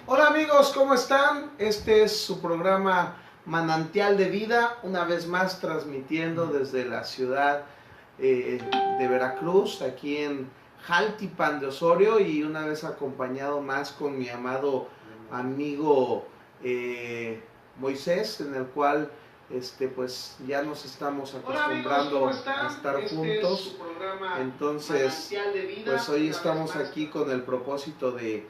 Hola amigos, ¿cómo están? Este es su programa Manantial de Vida, una vez más transmitiendo desde la ciudad de Veracruz, aquí en Jaltipan de Osorio, y una vez acompañado más con mi amado amigo Moisés, en el cual pues ya nos estamos acostumbrando a estar juntos. Entonces, pues hoy estamos aquí con el propósito de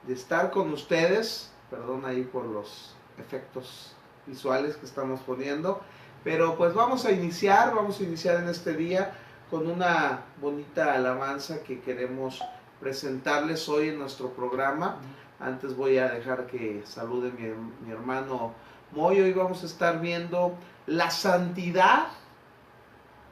estar con ustedes. Perdón ahí por los efectos visuales que estamos poniendo, pero pues vamos a iniciar en este día con una bonita alabanza que queremos presentarles hoy en nuestro programa. Antes voy a dejar que salude mi hermano Moy. Hoy vamos a estar viendo la santidad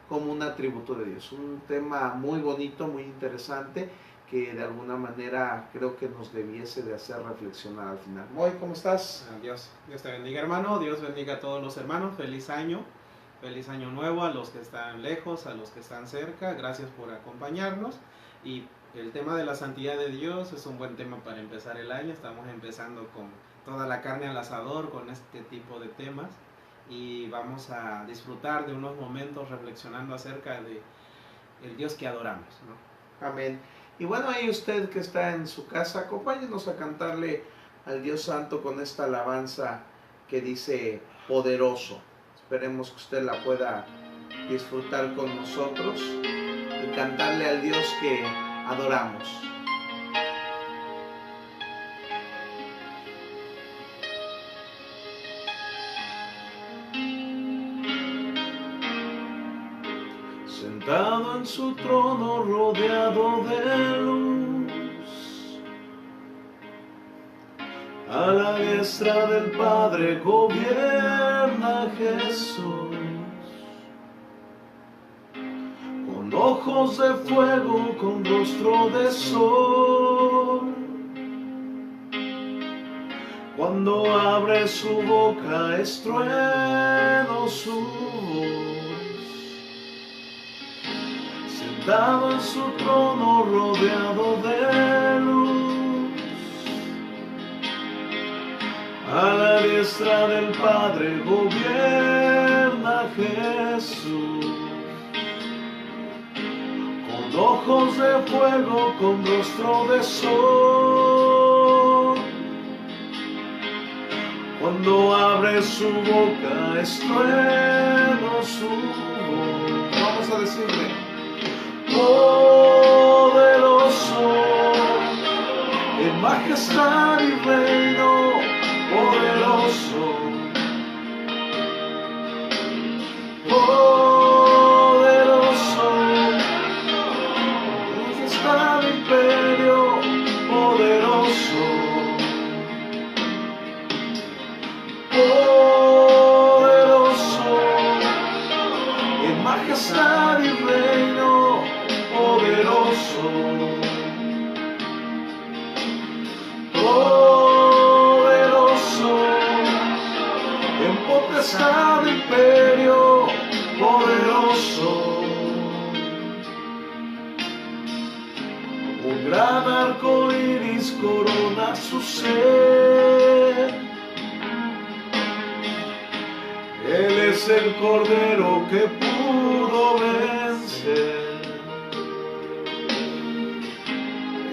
como un atributo de Dios, un tema muy bonito, muy interesante, que de alguna manera creo que nos debiese de hacer reflexionar al final. Moy, ¿cómo estás? Dios te bendiga, hermano. Dios bendiga a todos los hermanos. Feliz año nuevo a los que están lejos, a los que están cerca. Gracias por acompañarnos. Y el tema de la santidad de Dios es un buen tema para empezar el año. Estamos empezando con toda la carne al asador con este tipo de temas y vamos a disfrutar de unos momentos reflexionando acerca de el Dios que adoramos, ¿no? Amén. Y bueno, ahí usted que está en su casa, acompáñenos a cantarle al Dios Santo con esta alabanza que dice poderoso. Esperemos que usted la pueda disfrutar con nosotros y cantarle al Dios que adoramos. Sentado en su trono rodeado de luz, a la diestra del Padre gobierna Jesús. Con ojos de fuego, con rostro de sol, cuando abre su boca es trueno su voz. Sentado en su trono rodeado de luz, a la diestra del Padre gobierna Jesús. Con ojos de fuego, con rostro de sol, cuando abre su boca es trueno su voz. Vamos a decirle: poderoso, en majestad y reino, poderoso, poderoso, en majestad y imperio, poderoso, poderoso, en majestad y reino, poderoso, poderoso, en potestad de imperio, poderoso. Un gran arco iris corona su ser. Él es el Cordero que pudo vencer.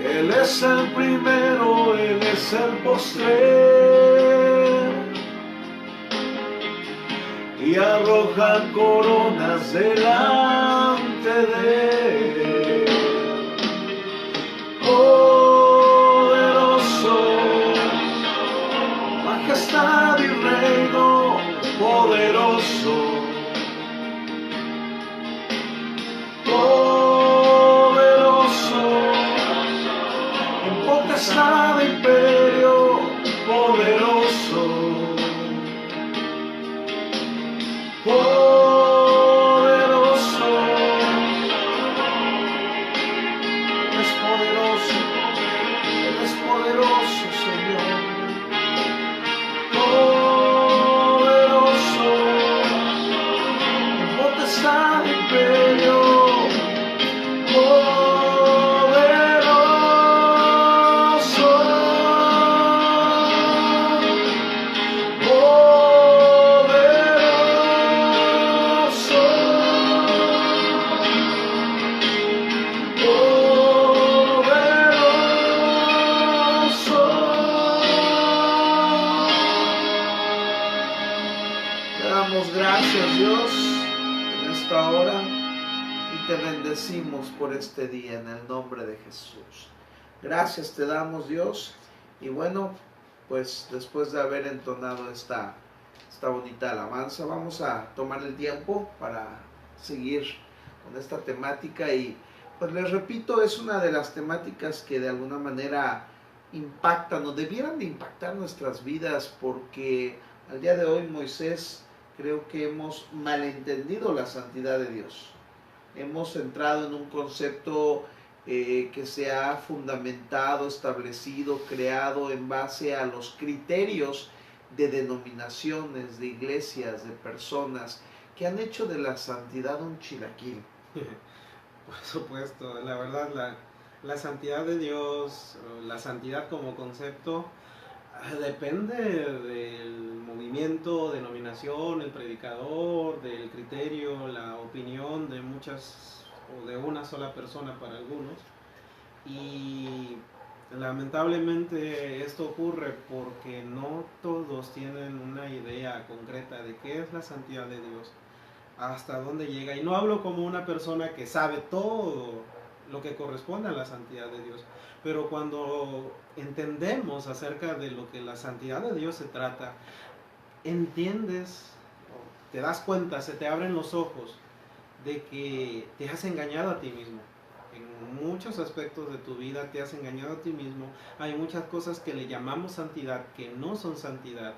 Él es el primero, Él es el postrer, y arrojan coronas delante de Él. Poderoso, majestad y reino, poderoso, potestad de imperio, poderoso, poderoso, es poderoso, es poderoso, Señor, poderoso, potestad de imperio, poderoso. te bendecimos por este día en el nombre de Jesús. Gracias te damos, Dios. Y bueno, pues después de haber entonado esta bonita alabanza, vamos a tomar el tiempo para seguir con esta temática. Y pues les repito, es una de las temáticas que de alguna manera impactan o debieran de impactar nuestras vidas, porque al día de hoy, Moisés, creo que hemos malentendido la santidad de Dios. Hemos entrado en un concepto que se ha fundamentado, establecido, creado en base a los criterios de denominaciones, de iglesias, de personas que han hecho de la santidad un chilaquil. Por supuesto, la verdad, la santidad de Dios, la santidad como concepto, depende del movimiento, denominación, el predicador, del criterio, la opinión de muchas o de una sola persona para algunos. Y lamentablemente esto ocurre porque no todos tienen una idea concreta de qué es la santidad de Dios, hasta dónde llega. Y no hablo como una persona que sabe todo lo que corresponde a la santidad de Dios, pero cuando entendemos acerca de lo que la santidad de Dios se trata, entiendes, te das cuenta, se te abren los ojos de que te has engañado a ti mismo. En muchos aspectos de tu vida te has engañado a ti mismo. Hay muchas cosas que le llamamos santidad que no son santidad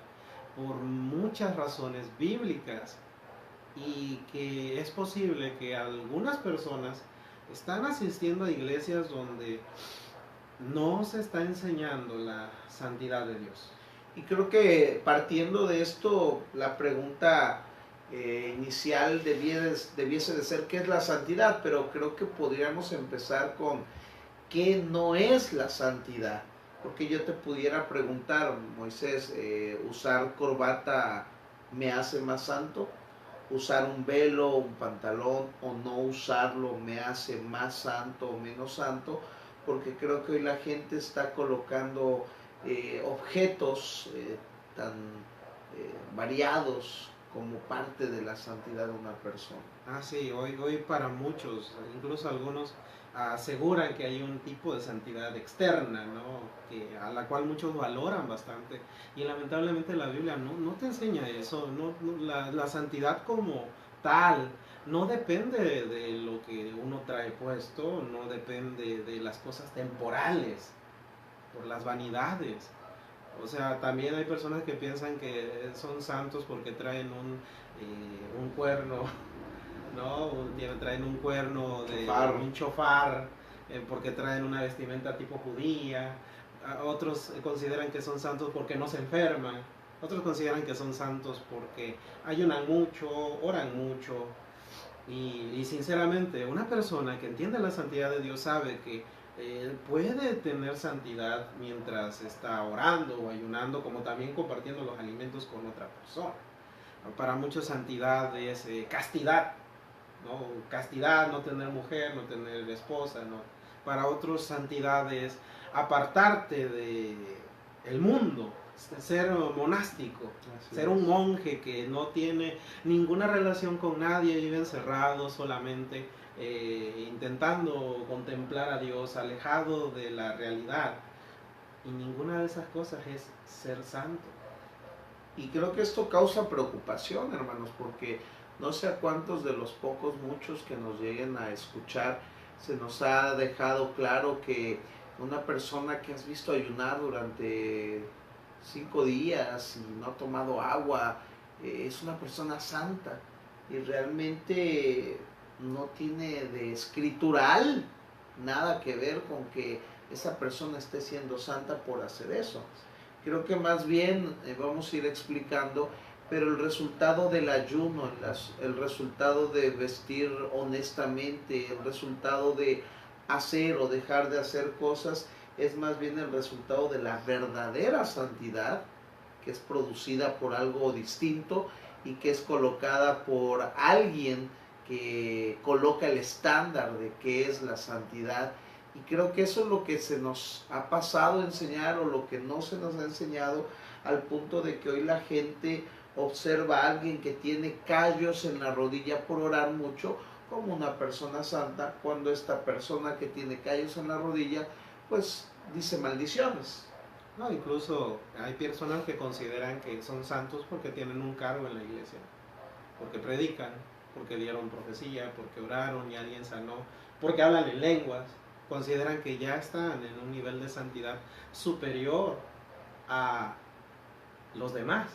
por muchas razones bíblicas, y que es posible que algunas personas están asistiendo a iglesias donde no se está enseñando la santidad de Dios. Y creo que partiendo de esto, la pregunta inicial debiese de ser ¿qué es la santidad? Pero creo que podríamos empezar con ¿qué no es la santidad? Porque yo te pudiera preguntar, Moisés, ¿usar corbata me hace más santo? ¿Usar un velo, un pantalón o no usarlo me hace más santo o menos santo? Porque creo que hoy la gente está colocando objetos tan variados como parte de la santidad de una persona. Sí, hoy para muchos, incluso algunos aseguran que hay un tipo de santidad externa, ¿no? A la cual muchos valoran bastante, y lamentablemente la Biblia no te enseña eso. La santidad como tal no depende de lo que uno trae puesto, no depende de las cosas temporales, por las vanidades. O sea, también hay personas que piensan que son santos porque traen un cuerno, ¿no? Traen un cuerno de un chofar, porque traen una vestimenta tipo judía. Otros consideran que son santos porque no se enferman. Otros consideran que son santos porque ayunan mucho, oran mucho. Y sinceramente, una persona que entiende la santidad de Dios sabe que puede tener santidad mientras está orando o ayunando, como también compartiendo los alimentos con otra persona. Para muchos santidad es castidad, ¿no? Castidad, no tener mujer, no tener esposa, ¿no? Para otros santidad es apartarte del mundo, ser monástico, ser un monje que no tiene ninguna relación con nadie, vive encerrado solamente, intentando contemplar a Dios, alejado de la realidad. Y ninguna de esas cosas es ser santo. Y creo que esto causa preocupación, hermanos, porque no sé a cuántos de los pocos, muchos que nos lleguen a escuchar, se nos ha dejado claro que una persona que has visto ayunar durante 5 días y no ha tomado agua, es una persona santa, y realmente no tiene de escritural nada que ver con que esa persona esté siendo santa por hacer eso. Creo que más bien vamos a ir explicando, pero el resultado del ayuno, el resultado de vestir honestamente, el resultado de hacer o dejar de hacer cosas, es más bien el resultado de la verdadera santidad, que es producida por algo distinto y que es colocada por alguien que coloca el estándar de qué es la santidad. Y creo que eso es lo que se nos ha pasado a enseñar, o lo que no se nos ha enseñado, al punto de que hoy la gente observa a alguien que tiene callos en la rodilla por orar mucho como una persona santa, cuando esta persona que tiene callos en la rodilla, pues dice maldiciones. No, incluso hay personas que consideran que son santos porque tienen un cargo en la iglesia, porque predican, porque dieron profecía, porque oraron y alguien sanó, porque hablan en lenguas. Consideran que ya están en un nivel de santidad superior a los demás.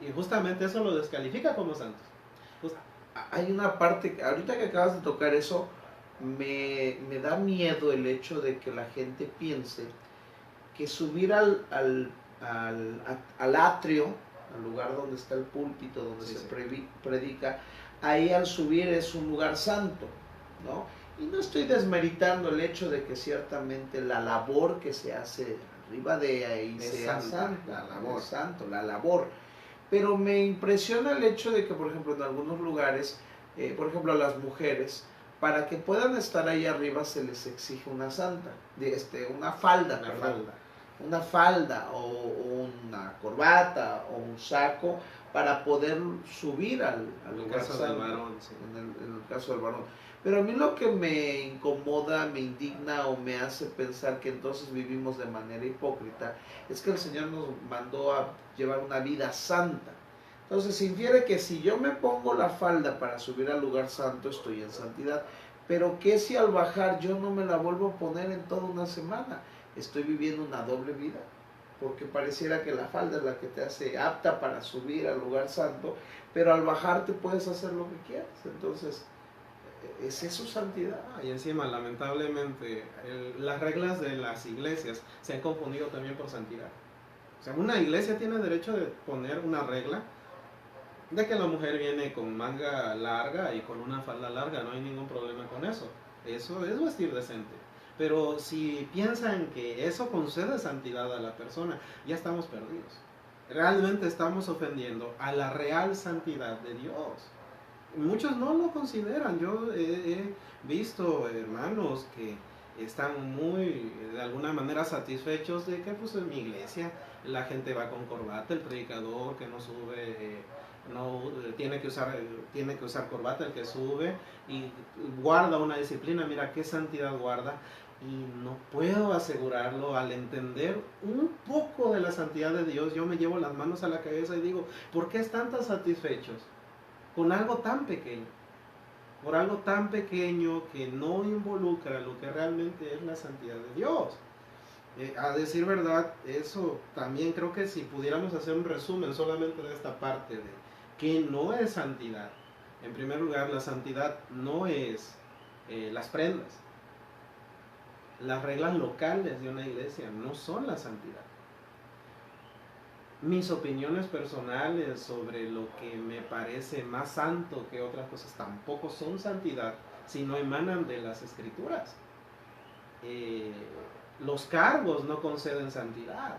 Y justamente eso lo descalifica como santos. Hay una parte, ahorita que acabas de tocar eso, me da miedo el hecho de que la gente piense que subir al atrio, al lugar donde está el púlpito, donde se predica, ahí al subir es un lugar santo, ¿no? Y no estoy desmeritando el hecho de que ciertamente la labor que se hace arriba de ahí sea santa, la labor. Pero me impresiona el hecho de que, por ejemplo, en algunos lugares, por ejemplo, a las mujeres, para que puedan estar ahí arriba se les exige una una falda o una corbata o un saco para poder subir al lugar santo, en el caso del varón. Pero a mí lo que me incomoda, me indigna o me hace pensar que entonces vivimos de manera hipócrita es que el Señor nos mandó a llevar una vida santa. Entonces se infiere que si yo me pongo la falda para subir al lugar santo estoy en santidad, pero que si al bajar yo no me la vuelvo a poner en toda una semana, estoy viviendo una doble vida, porque pareciera que la falda es la que te hace apta para subir al lugar santo, pero al bajar te puedes hacer lo que quieras. Entonces, ¿es eso santidad? Y encima, lamentablemente, las reglas de las iglesias se han confundido también por santidad. O sea, una iglesia tiene derecho de poner una regla de que la mujer viene con manga larga y con una falda larga, no hay ningún problema con eso. Eso es vestir decente. Pero si piensan que eso concede santidad a la persona, ya estamos perdidos. Realmente estamos ofendiendo a la real santidad de Dios. Muchos no lo consideran. Yo he visto hermanos que están muy, de alguna manera, satisfechos de que pues en mi iglesia la gente va con corbata, el predicador que no sube no tiene que usar corbata, el que sube, y guarda una disciplina. Mira qué santidad guarda. Y no puedo asegurarlo. Al entender un poco de la santidad de Dios, yo me llevo las manos a la cabeza y digo, ¿por qué están tan satisfechos con algo tan pequeño? Por algo tan pequeño que no involucra lo que realmente es la santidad de Dios. A decir verdad, eso también creo que si pudiéramos hacer un resumen solamente de esta parte de que no es santidad. En primer lugar, la santidad no es las prendas. Las reglas locales de una iglesia no son la santidad. Mis opiniones personales sobre lo que me parece más santo que otras cosas tampoco son santidad si no emanan de las escrituras. Los cargos no conceden santidad.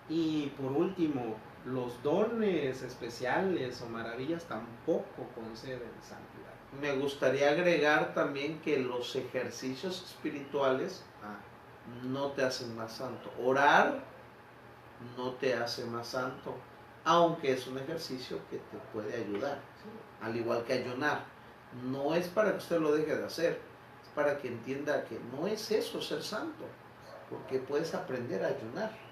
Y por último, los dones especiales o maravillas tampoco conceden santidad. Me gustaría agregar también que los ejercicios espirituales no te hacen más santo. Orar no te hace más santo, aunque es un ejercicio que te puede ayudar, ¿sí? Al igual que ayunar. No es para que usted lo deje de hacer, es para que entienda que no es eso ser santo, porque puedes aprender a ayunar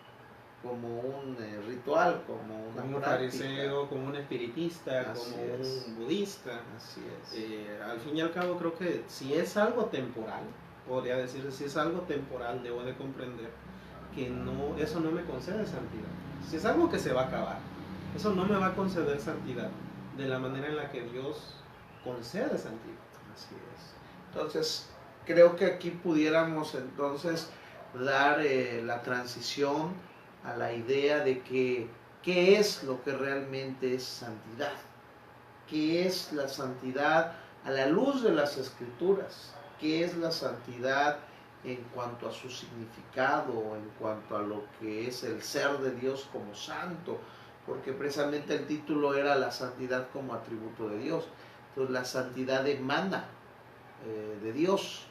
como un ritual, como una como un fariseo, como un espiritista, Así como es. un budista. Así es. Al fin y al cabo creo que si es algo temporal, podría decirse, si es algo temporal, debo de comprender que no, eso no me concede santidad. Si es algo que se va a acabar, eso no me va a conceder santidad de la manera en la que Dios concede santidad. Así es. Entonces, creo que aquí pudiéramos entonces dar la transición a la idea de que qué es lo que realmente es santidad, qué es la santidad a la luz de las Escrituras, qué es la santidad en cuanto a su significado, en cuanto a lo que es el ser de Dios como santo, porque precisamente el título era la santidad como atributo de Dios. Entonces la santidad emana de Dios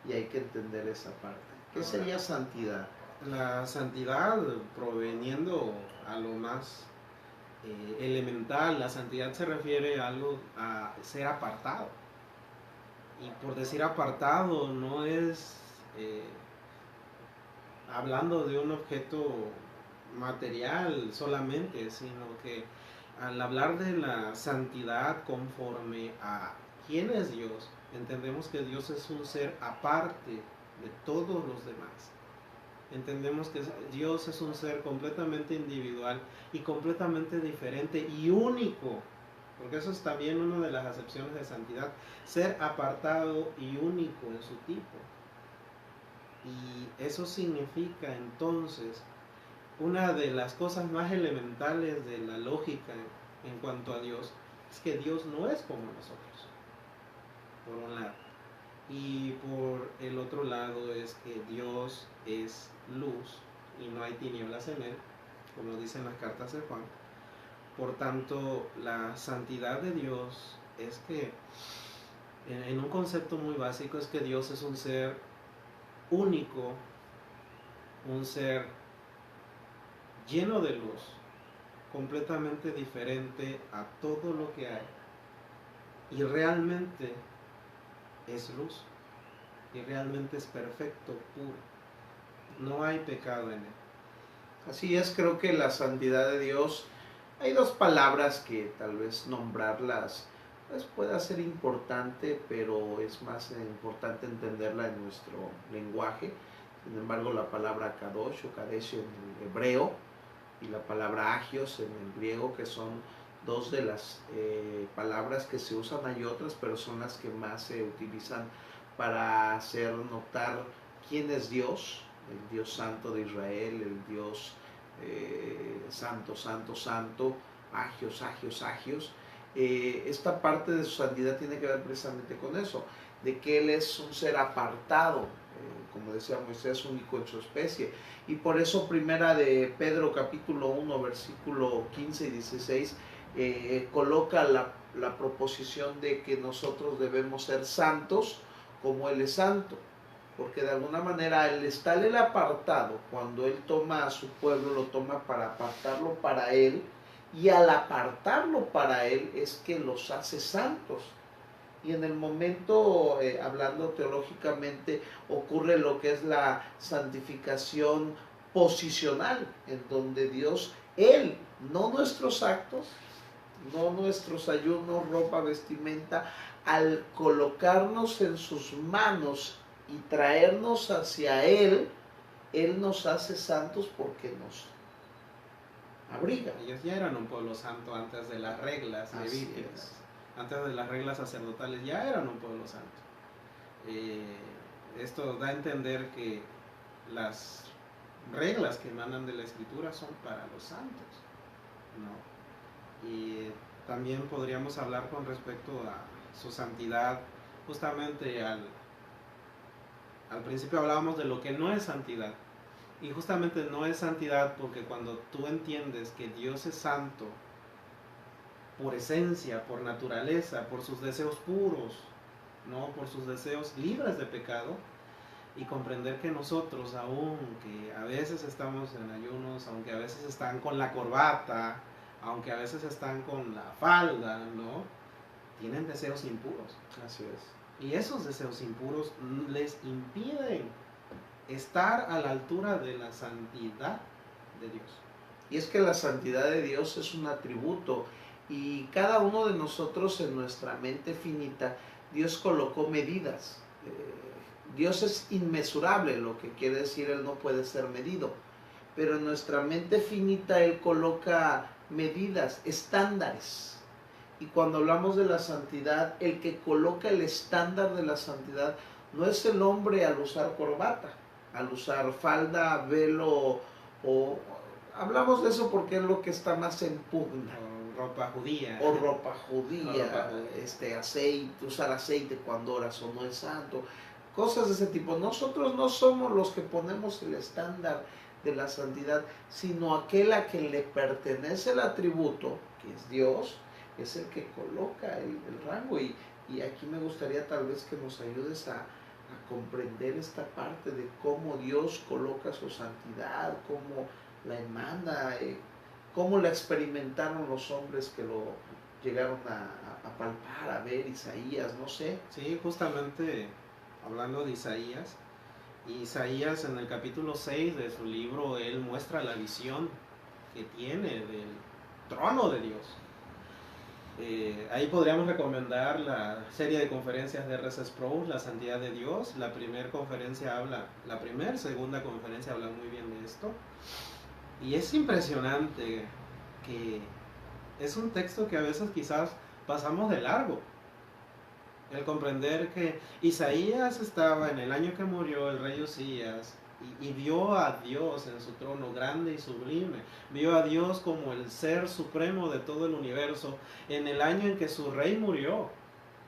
y hay que entender esa parte. ¿Qué sería santidad? La santidad, proveniendo a lo más elemental, la santidad se refiere a ser apartado. Y por decir apartado, no es hablando de un objeto material solamente, sino que al hablar de la santidad conforme a quién es Dios, entendemos que Dios es un ser aparte de todos los demás. Entendemos que Dios es un ser completamente individual y completamente diferente y único, porque eso es también una de las acepciones de santidad, ser apartado y único en su tipo. Y eso significa entonces una de las cosas más elementales de la lógica en cuanto a Dios es que Dios no es como nosotros, por un lado. Y por el otro lado es que Dios es luz y no hay tinieblas en él, como dicen las cartas de Juan. Por tanto, la santidad de Dios es que, en un concepto muy básico, es que Dios es un ser único, un ser lleno de luz, completamente diferente a todo lo que hay. Y realmente es luz. Y realmente es perfecto, puro. No hay pecado en él. Así es, creo que la santidad de Dios, hay dos palabras que tal vez nombrarlas pues pueda ser importante, pero es más importante entenderla en nuestro lenguaje. Sin embargo, la palabra kadosh o kadesh en el hebreo y la palabra agios en el griego, que son dos de las palabras que se usan, hay otras, pero son las que más se utilizan para hacer notar quién es Dios, el Dios santo de Israel, el Dios santo, santo, santo, agios, agios, agios. Esta parte de su santidad tiene que ver precisamente con eso, de que Él es un ser apartado, como decía Moisés, único en su especie. Y por eso primera de Pedro capítulo 1, versículo 15 y 16, coloca la proposición de que nosotros debemos ser santos como Él es santo, porque de alguna manera al estar Él apartado, cuando Él toma a su pueblo, lo toma para apartarlo para Él, y al apartarlo para Él es que los hace santos. Y en el momento, hablando teológicamente, ocurre lo que es la santificación posicional, en donde Dios, Él, no nuestros actos, no nuestros ayunos, ropa, vestimenta, al colocarnos en sus manos y traernos hacia Él, Él nos hace santos porque nos abriga. Ellos ya eran un pueblo santo antes de las reglas levíticas, antes de las reglas sacerdotales, ya eran un pueblo santo. Esto da a entender que las reglas que emanan de la Escritura son para los santos, ¿no? Y también podríamos hablar con respecto a su santidad, justamente al principio hablábamos de lo que no es santidad, y justamente no es santidad porque cuando tú entiendes que Dios es santo por esencia, por naturaleza, por sus deseos puros, no por sus deseos libres de pecado, y comprender que nosotros, aunque a veces estamos en ayunos, aunque a veces están con la corbata, aunque a veces están con la falda, ¿no? Tienen deseos impuros. Así es. Y esos deseos impuros les impiden estar a la altura de la santidad de Dios. Y es que la santidad de Dios es un atributo, y cada uno de nosotros en nuestra mente finita, Dios colocó medidas. Dios es inmesurable, lo que quiere decir Él no puede ser medido, pero en nuestra mente finita Él coloca medidas, estándares. Y cuando hablamos de la santidad, el que coloca el estándar de la santidad no es el hombre al usar corbata, al usar falda, velo, o hablamos de eso porque es lo que está más en pugna. Ropa judía. O ropa judía, aceite, usar aceite cuando oras o no es santo. Cosas de ese tipo. Nosotros no somos los que ponemos el estándar de la santidad, sino aquel a quien le pertenece el atributo, que es Dios, es el que coloca el rango. Y aquí me gustaría tal vez que nos ayudes a comprender esta parte de cómo Dios coloca su santidad, cómo la emana, cómo la experimentaron los hombres que lo llegaron a palpar, a ver Isaías, no sé. Sí, justamente hablando de Isaías en el capítulo 6 de su libro, él muestra la visión que tiene del trono de Dios. Ahí podríamos recomendar la serie de conferencias de R.C. Sproul, La Santidad de Dios. Segunda conferencia habla muy bien de esto. Y es impresionante que es un texto que a veces quizás pasamos de largo. El comprender que Isaías estaba en el año que murió el rey Usías y vio a Dios en su trono grande y sublime, vio a Dios como el ser supremo de todo el universo en el año en que su rey murió.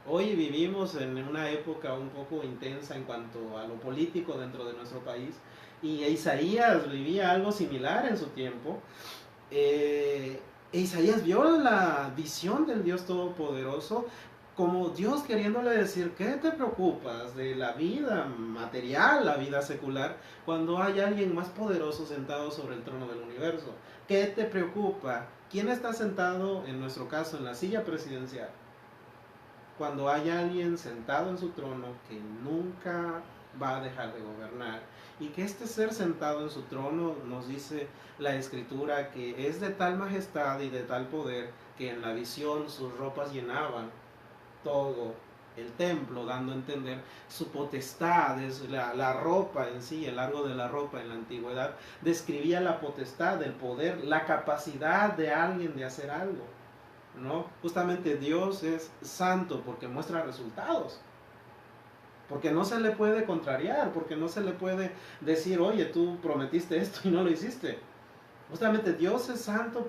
Hoy vivimos en una época un poco intensa en cuanto a lo político dentro de nuestro país, y Isaías vivía algo similar en su tiempo. Isaías vio la visión del Dios Todopoderoso como Dios queriéndole decir: ¿qué te preocupas de la vida material, la vida secular, cuando hay alguien más poderoso sentado sobre el trono del universo? ¿Qué te preocupa? ¿Quién está sentado, en nuestro caso, en la silla presidencial? Cuando hay alguien sentado en su trono que nunca va a dejar de gobernar, y que este ser sentado en su trono, nos dice la Escritura, que es de tal majestad y de tal poder que en la visión sus ropas llenaban todo el templo, dando a entender su potestad. Es la ropa en sí, el largo de la ropa en la antigüedad describía la potestad, el poder, la capacidad de alguien de hacer algo, ¿no? Justamente Dios es santo porque muestra resultados, porque no se le puede contrariar, porque no se le puede decir: oye, tú prometiste esto y no lo hiciste. Justamente Dios es santo.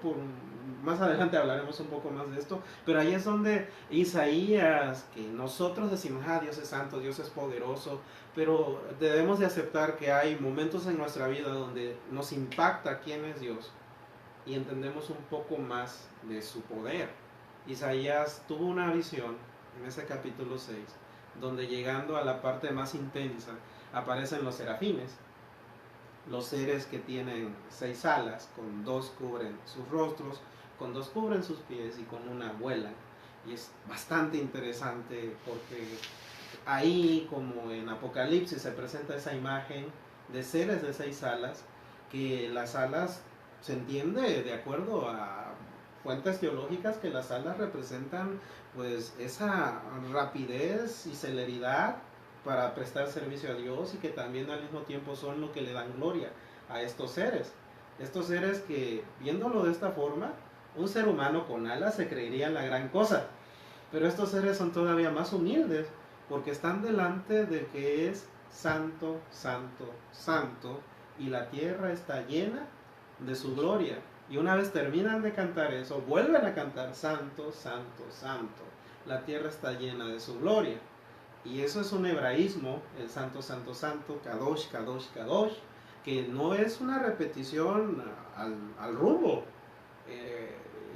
Más adelante hablaremos un poco más de esto, pero ahí es donde Isaías, que nosotros decimos: Dios es santo, Dios es poderoso, pero debemos de aceptar que hay momentos en nuestra vida donde nos impacta quién es Dios y entendemos un poco más de su poder. Isaías tuvo una visión en ese capítulo 6, donde, llegando a la parte más intensa, aparecen los serafines, los seres que tienen 6 alas, con 2 cubren sus rostros, con 2 cubren sus pies y con una vuelan. Y es bastante interesante porque ahí, como en Apocalipsis, se presenta esa imagen de seres de 6 alas, que las alas, se entiende de acuerdo a fuentes teológicas, que las alas representan pues esa rapidez y celeridad para prestar servicio a Dios, y que también al mismo tiempo son lo que le dan gloria a estos seres que, viéndolo de esta forma, un ser humano con alas se creería la gran cosa, pero estos seres son todavía más humildes, porque están delante de que es santo, santo, santo, y la tierra está llena de su gloria. Y una vez terminan de cantar eso, vuelven a cantar: santo, santo, santo, la tierra está llena de su gloria. Y eso es un hebraísmo, el santo, santo, santo, kadosh, kadosh, kadosh, que no es una repetición al rumbo.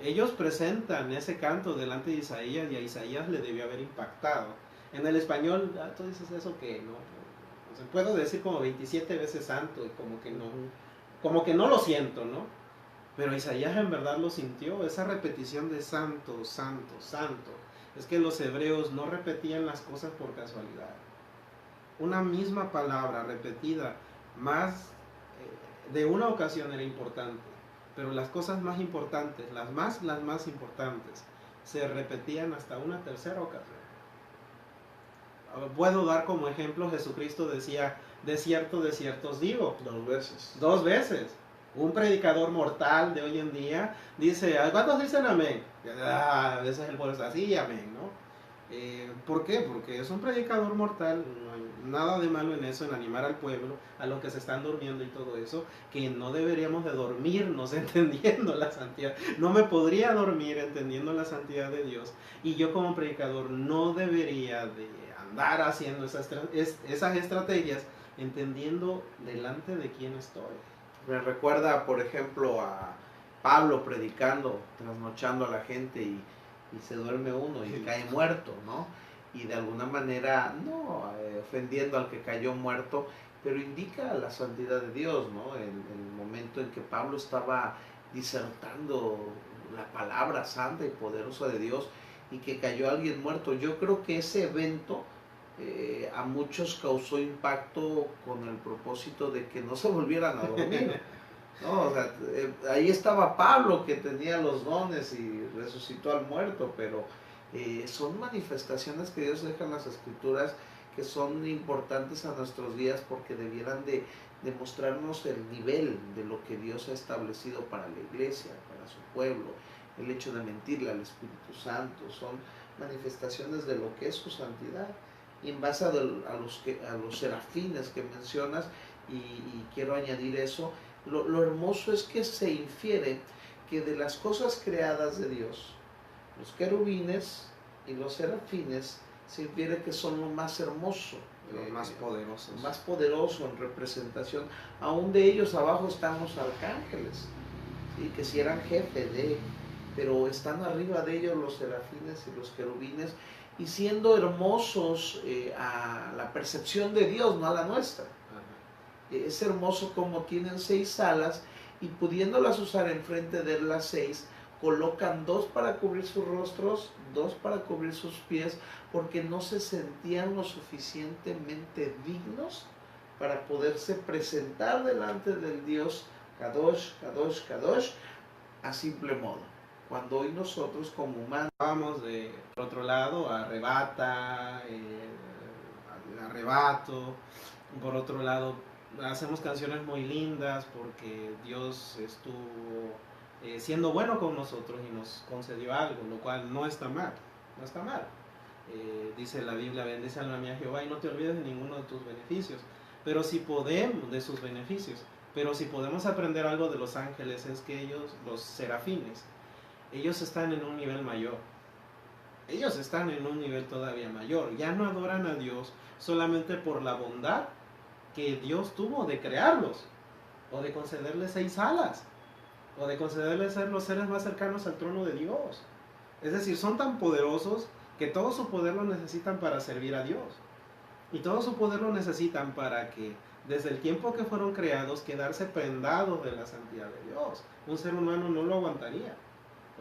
Ellos presentan ese canto delante de Isaías, y a Isaías le debió haber impactado. En el español, tú dices: ¿eso qué? ¿No? O sea, puedo decir como 27 veces santo, y como que no lo siento, ¿no? Pero Isaías en verdad lo sintió, esa repetición de santo, santo, santo. Es que los hebreos no repetían las cosas por casualidad. Una misma palabra repetida más de una ocasión era importante, pero las cosas más importantes, las más importantes, se repetían hasta una tercera ocasión. Puedo dar como ejemplo: Jesucristo decía: de cierto os digo. 2 veces. 2 veces. Un predicador mortal de hoy en día dice: ¿cuántos dicen amén? A veces el pueblo está así: amén, ¿no? ¿Por qué? Porque es un predicador mortal. No hay nada de malo en eso, en animar al pueblo, a los que se están durmiendo y todo eso, que no deberíamos de dormirnos entendiendo la santidad. No me podría dormir entendiendo la santidad de Dios, y yo como predicador no debería de andar haciendo esas estrategias, entendiendo delante de quién estoy. Me recuerda, por ejemplo, a Pablo predicando, trasnochando a la gente, y se duerme uno y cae muerto, ¿no? Y de alguna manera, no ofendiendo al que cayó muerto, pero indica la santidad de Dios, ¿no? El momento en que Pablo estaba disertando la palabra santa y poderosa de Dios, y que cayó alguien muerto. Yo creo que ese evento a muchos causó impacto con el propósito de que no se volvieran a dormir. No, o sea, ahí estaba Pablo, que tenía los dones y resucitó al muerto, pero son manifestaciones que Dios deja en las Escrituras que son importantes a nuestros días, porque debieran de mostrarnos el nivel de lo que Dios ha establecido para la iglesia, para su pueblo. El hecho de mentirle al Espíritu Santo son manifestaciones de lo que es su santidad. Y en base a los serafines que mencionas, y quiero añadir eso, lo hermoso es que se infiere que de las cosas creadas de Dios, los querubines y los serafines, se infiere que son lo más hermoso, los más poderosos. Más poderoso en representación. Aún de ellos abajo están los arcángeles, ¿sí? Que si eran jefes pero están arriba de ellos los serafines y los querubines, y siendo hermosos a la percepción de Dios, no a la nuestra. Es hermoso como tienen 6 alas, y pudiéndolas usar enfrente de las 6, colocan 2 para cubrir sus rostros, 2 para cubrir sus pies, porque no se sentían lo suficientemente dignos para poderse presentar delante del Dios Kadosh, Kadosh, Kadosh, a simple modo. Cuando hoy nosotros como humanos vamos de otro lado, arrebata, arrebato, por otro lado hacemos canciones muy lindas porque Dios estuvo siendo bueno con nosotros y nos concedió algo, lo cual no está mal, no está mal. Dice la Biblia, bendice alma mía Jehová y no te olvides de ninguno de tus beneficios, pero si podemos, de sus beneficios, pero si podemos aprender algo de los ángeles es que ellos, los serafines, ellos están en un nivel mayor. Ellos están en un nivel todavía mayor. Ya no adoran a Dios solamente por la bondad que Dios tuvo de crearlos, o de concederles 6 alas, o de concederles ser los seres más cercanos al trono de Dios. Es decir, son tan poderosos que todo su poder lo necesitan para servir a Dios. Y todo su poder lo necesitan para que, desde el tiempo que fueron creados, quedarse prendados de la santidad de Dios. Un ser humano no lo aguantaría.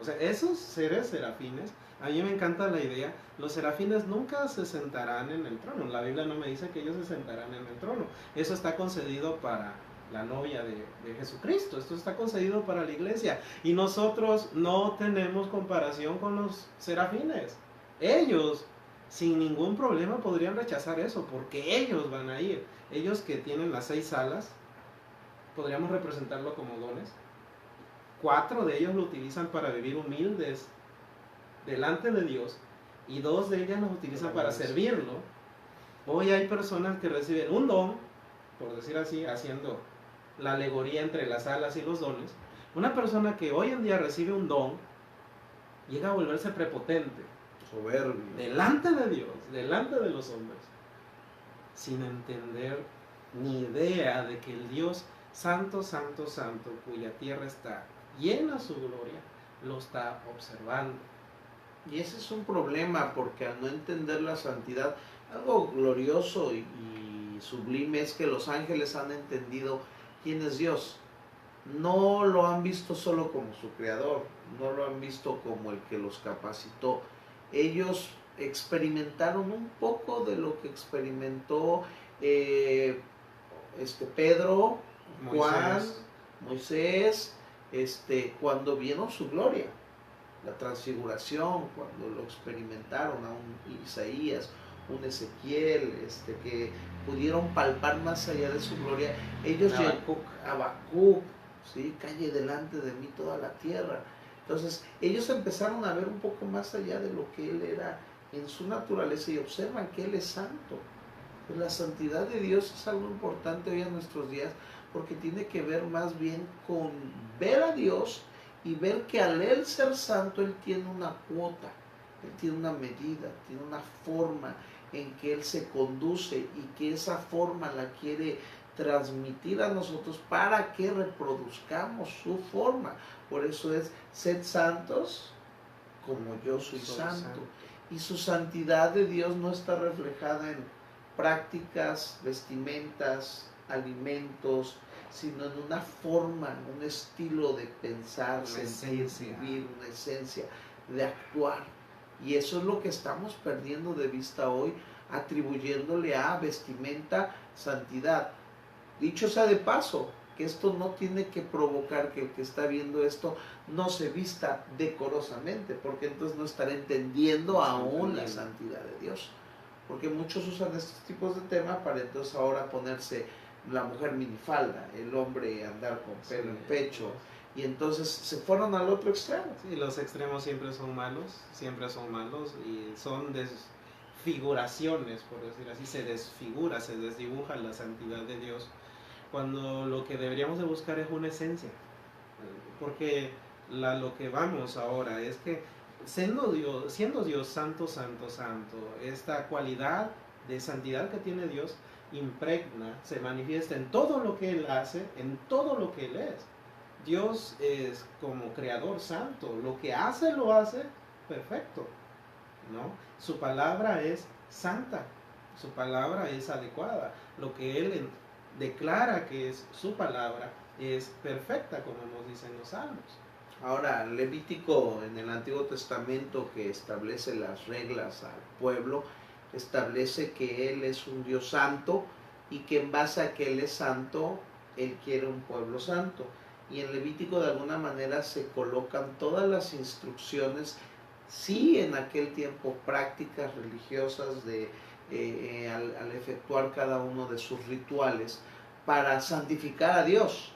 O sea, esos seres serafines, a mí me encanta la idea, los serafines nunca se sentarán en el trono. La Biblia no me dice que ellos se sentarán en el trono. Eso está concedido para la novia de Jesucristo. Esto está concedido para la iglesia. Y nosotros no tenemos comparación con los serafines. Ellos, sin ningún problema, podrían rechazar eso, porque ellos van a ir. Ellos que tienen las 6 alas, podríamos representarlo como dones. 4 de ellos lo utilizan para vivir humildes delante de Dios, y 2 de ellas los utilizan para servirlo. Hoy hay personas que reciben un don, por decir así, haciendo la alegoría entre las alas y los dones. Una persona que hoy en día recibe un don llega a volverse prepotente, soberbio, delante de Dios, delante de los hombres, sin entender ni idea de que el Dios santo, santo, santo, cuya tierra está llena su gloria, lo está observando. Y ese es un problema, porque al no entender la santidad, algo glorioso y sublime es que los ángeles han entendido quién es Dios. No lo han visto solo como su creador, no lo han visto como el que los capacitó. Ellos experimentaron un poco de lo que experimentó Pedro, Juan, Moisés, cuando vieron su gloria, la transfiguración, cuando lo experimentaron, a un Isaías, un Ezequiel, que pudieron palpar más allá de su gloria. Ellos Habacuc, ¿sí? Calle delante de mí toda la tierra. Entonces ellos empezaron a ver un poco más allá de lo que Él era en su naturaleza, y observan que Él es santo. Pues la santidad de Dios es algo importante hoy en nuestros días, porque tiene que ver más bien con ver a Dios y ver que al Él ser santo, Él tiene una cuota, Él tiene una medida, tiene una forma en que Él se conduce, y que esa forma la quiere transmitir a nosotros para que reproduzcamos su forma. Por eso es: sed santos como yo soy santo. Y su santidad de Dios no está reflejada en prácticas, vestimentas, alimentos, sino en una forma, un estilo de pensar, sentir, vivir, una esencia de actuar. Y eso es lo que estamos perdiendo de vista hoy, atribuyéndole a vestimenta santidad. Dicho sea de paso, que esto no tiene que provocar que el que está viendo esto no se vista decorosamente, porque entonces no estará entendiendo aún la santidad de Dios. Porque muchos usan estos tipos de temas para entonces ahora ponerse la mujer minifalda, el hombre andar con pelo en pecho, y entonces se fueron al otro extremo. Sí, los extremos siempre son malos y son desfiguraciones, por decir así, se desfigura, se desdibuja la santidad de Dios, cuando lo que deberíamos de buscar es una esencia, porque lo que vamos ahora es que siendo Dios santo, esta cualidad de santidad que tiene Dios impregna, se manifiesta en todo lo que Él hace, en todo lo que Él es. Dios es como creador santo, lo que hace lo hace perfecto, ¿no? Su palabra es santa, su palabra es adecuada, lo que Él declara que es su palabra es perfecta, como nos dicen los salmos. Ahora, Levítico en el Antiguo Testamento, que establece las reglas al pueblo, establece que Él es un Dios santo y que en base a que Él es santo, Él quiere un pueblo santo. Y en Levítico de alguna manera se colocan todas las instrucciones, sí, en aquel tiempo prácticas religiosas al efectuar cada uno de sus rituales para santificar a Dios.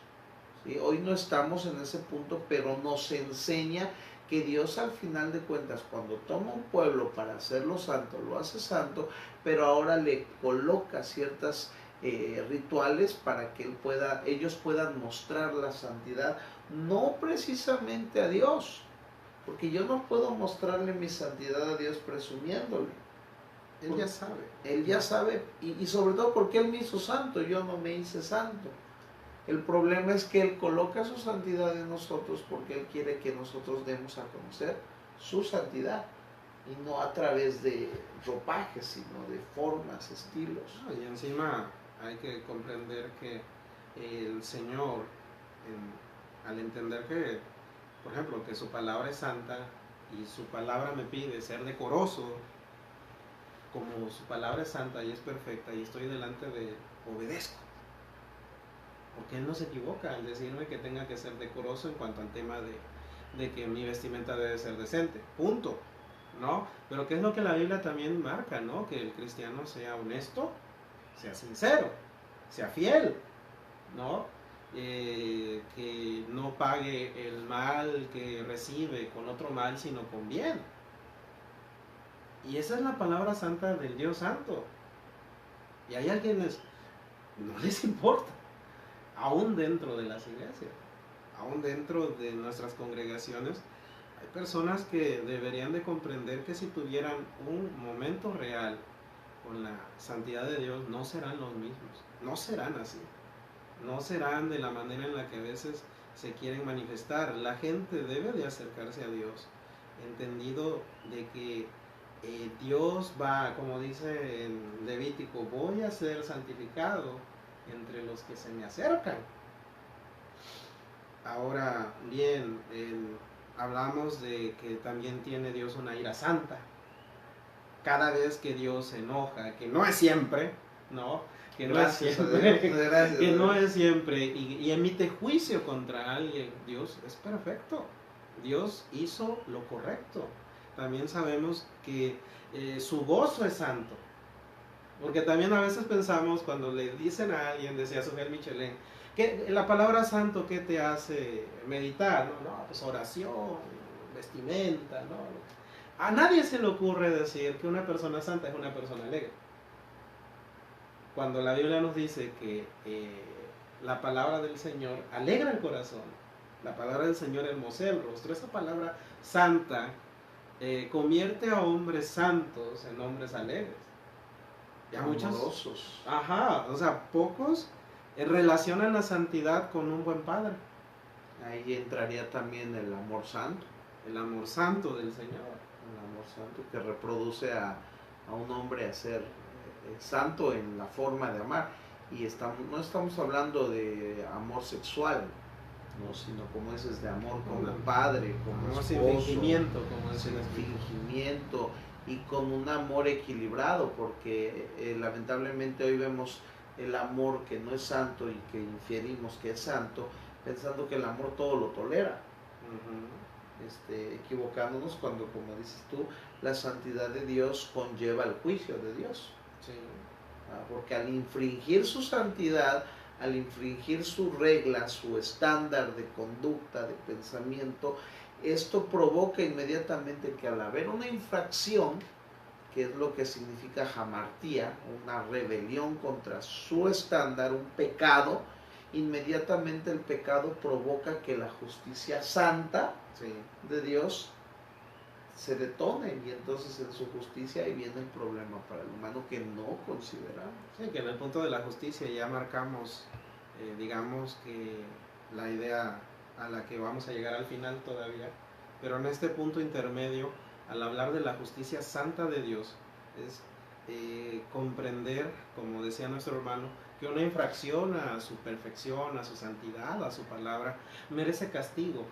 ¿Sí? Hoy no estamos en ese punto, pero nos enseña que Dios al final de cuentas, cuando toma un pueblo para hacerlo santo, lo hace santo, pero ahora le coloca ciertas rituales para que ellos puedan mostrar la santidad, no precisamente a Dios, porque yo no puedo mostrarle mi santidad a Dios presumiéndole. Él ya sabe. Él ya sabe, y sobre todo porque Él me hizo santo, yo no me hice santo. El problema es que Él coloca su santidad en nosotros porque Él quiere que nosotros demos a conocer su santidad, y no a través de ropajes, sino de formas, estilos. Y encima hay que comprender que el Señor, al entender que, por ejemplo, que su palabra es santa y su palabra me pide ser decoroso, como su palabra es santa y es perfecta y estoy delante de Él, obedezco. Porque Él no se equivoca al decirme que tenga que ser decoroso en cuanto al tema de que mi vestimenta debe ser decente, punto, ¿no? Pero ¿qué es lo que la Biblia también marca, ¿no? Que el cristiano sea honesto, sea sincero, sea fiel, ¿no? Que no pague el mal que recibe con otro mal, sino con bien. Y esa es la palabra santa del Dios santo. Y hay a quienes no les importa, aún dentro de las iglesias, aún dentro de nuestras congregaciones, hay personas que deberían de comprender que si tuvieran un momento real con la santidad de Dios, no serán los mismos, no serán así, no serán de la manera en la que a veces se quieren manifestar. La gente debe de acercarse a Dios, entendido de que Dios va, como dice en Levítico, voy a ser santificado entre los que se me acercan. Ahora bien, hablamos de que también tiene Dios una ira santa. Cada vez que Dios se enoja, que no es siempre, ¿no? Que no es siempre, que no es siempre, y emite juicio contra alguien, Dios es perfecto. Dios hizo lo correcto. También sabemos que su gozo es santo. Porque también a veces pensamos, cuando le dicen a alguien, decía Sofía Michelén, que la palabra santo, ¿qué te hace meditar? No, pues oración, vestimenta, ¿no? A nadie se le ocurre decir que una persona santa es una persona alegre. Cuando la Biblia nos dice que la palabra del Señor alegra el corazón, la palabra del Señor hermosea el rostro, esa palabra santa convierte a hombres santos en hombres alegres. Y a muchos, o sea, pocos relacionan la santidad con un buen padre. Ahí entraría también el amor santo. El amor santo del Señor. El amor santo que reproduce a un hombre a ser santo en la forma de amar. Y no estamos hablando de amor sexual, no, sino como dices, de amor como padre, como sin esposo, fingimiento, como sin fingimiento, y con un amor equilibrado, porque lamentablemente hoy vemos el amor que no es santo y que inferimos que es santo, pensando que el amor todo lo tolera. Equivocándonos cuando, como dices tú, la santidad de Dios conlleva el juicio de Dios. Sí. Porque al infringir su santidad, al infringir su regla, su estándar de conducta, de pensamiento, esto provoca inmediatamente que al haber una infracción, que es lo que significa hamartía, una rebelión contra su estándar, un pecado, inmediatamente el pecado provoca que la justicia santa de Dios se detone, y entonces en su justicia ahí viene el problema para el humano que no consideramos. Sí, que en el punto de la justicia ya marcamos, digamos que la idea a la que vamos a llegar al final todavía, pero en este punto intermedio, al hablar de la justicia santa de Dios, es comprender, como decía nuestro hermano, que una infracción a su perfección, a su santidad, a su palabra, merece castigo,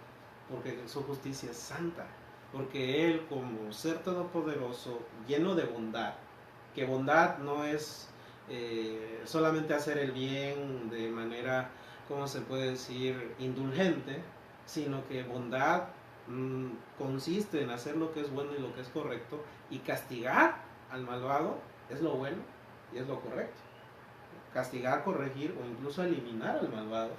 porque su justicia es santa, porque Él, como ser todopoderoso, lleno de bondad, que bondad no es solamente hacer el bien de manera, ¿cómo se puede decir?, indulgente, sino que bondad consiste en hacer lo que es bueno y lo que es correcto, y castigar al malvado es lo bueno y es lo correcto. Castigar, corregir o incluso eliminar al malvado.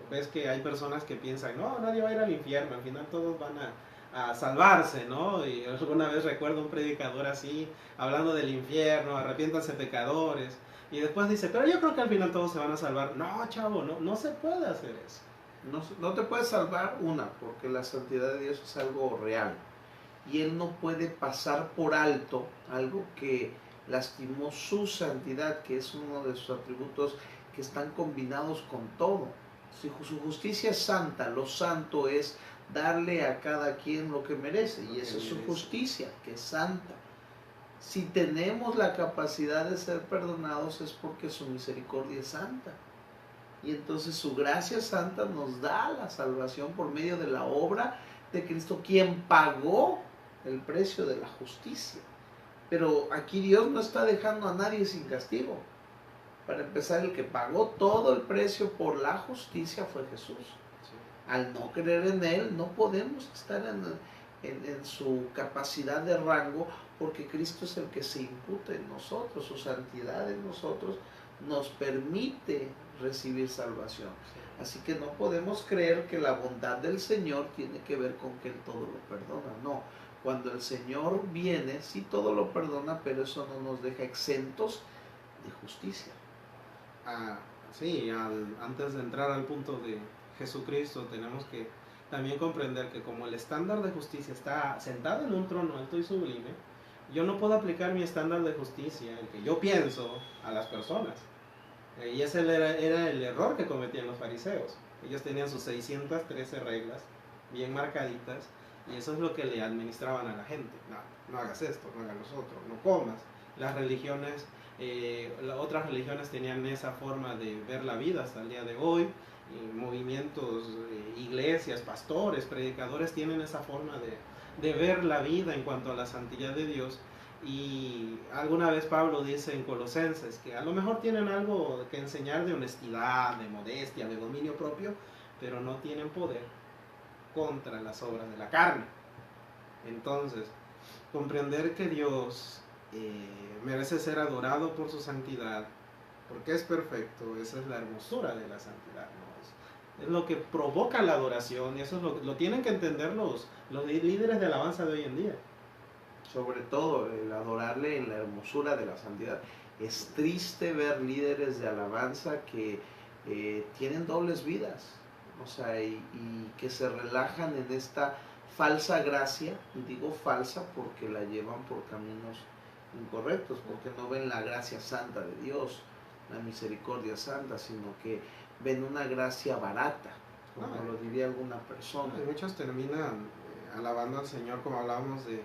Ves que hay personas que piensan, no, nadie va a ir al infierno, al final todos van a salvarse, ¿no? Y alguna vez recuerdo un predicador así, hablando del infierno, arrepiéntanse pecadores, y después dice, pero yo creo que al final todos se van a salvar. No, chavo, no se puede hacer eso. No te puedes salvar, porque la santidad de Dios es algo real, y Él no puede pasar por alto algo que lastimó su santidad, que es uno de sus atributos que están combinados con todo. Si su justicia es santa, lo santo es darle a cada quien lo que merece, y esa es su justicia, que es santa. Si tenemos la capacidad de ser perdonados es porque su misericordia es santa, y entonces su gracia santa nos da la salvación por medio de la obra de Cristo, quien pagó el precio de la justicia. Pero aquí Dios no está dejando a nadie sin castigo. Para empezar, el que pagó todo el precio por la justicia fue Jesús. Al no creer en Él, no podemos estar en su capacidad de rango, porque Cristo es el que se imputa en nosotros, su santidad en nosotros nos permite recibir salvación. Así que no podemos creer que la bondad del Señor tiene que ver con que Él todo lo perdona. No, cuando el Señor viene, sí todo lo perdona, pero eso no nos deja exentos de justicia. Sí, antes de entrar al punto de Jesucristo, tenemos que también comprender que como el estándar de justicia está sentado en un trono alto y sublime, yo no puedo aplicar mi estándar de justicia, el que yo pienso, a las personas. Y ese era el error que cometían los fariseos. Ellos tenían sus 613 reglas bien marcaditas, y eso es lo que le administraban a la gente. No hagas esto, no hagas lo otro, no comas. Las religiones, otras religiones tenían esa forma de ver la vida hasta el día de hoy. Movimientos, iglesias, pastores, predicadores tienen esa forma de ver la vida en cuanto a la santidad de Dios. Y alguna vez Pablo dice en Colosenses que a lo mejor tienen algo que enseñar de honestidad, de modestia, de dominio propio, pero no tienen poder contra las obras de la carne. Entonces, comprender que Dios merece ser adorado por su santidad, porque es perfecto, esa es la hermosura de la santidad, ¿no? Es lo que provoca la adoración, y eso es lo tienen que entender los líderes de alabanza de hoy en día. Sobre todo el adorarle en la hermosura de la santidad. Es triste ver líderes de alabanza que tienen dobles vidas, o sea, y que se relajan en esta falsa gracia, y digo falsa porque la llevan por caminos incorrectos, porque no ven la gracia santa de Dios, la misericordia santa, sino que ven una gracia barata, como lo diría alguna persona. Y muchos terminan alabando al Señor, como hablábamos de...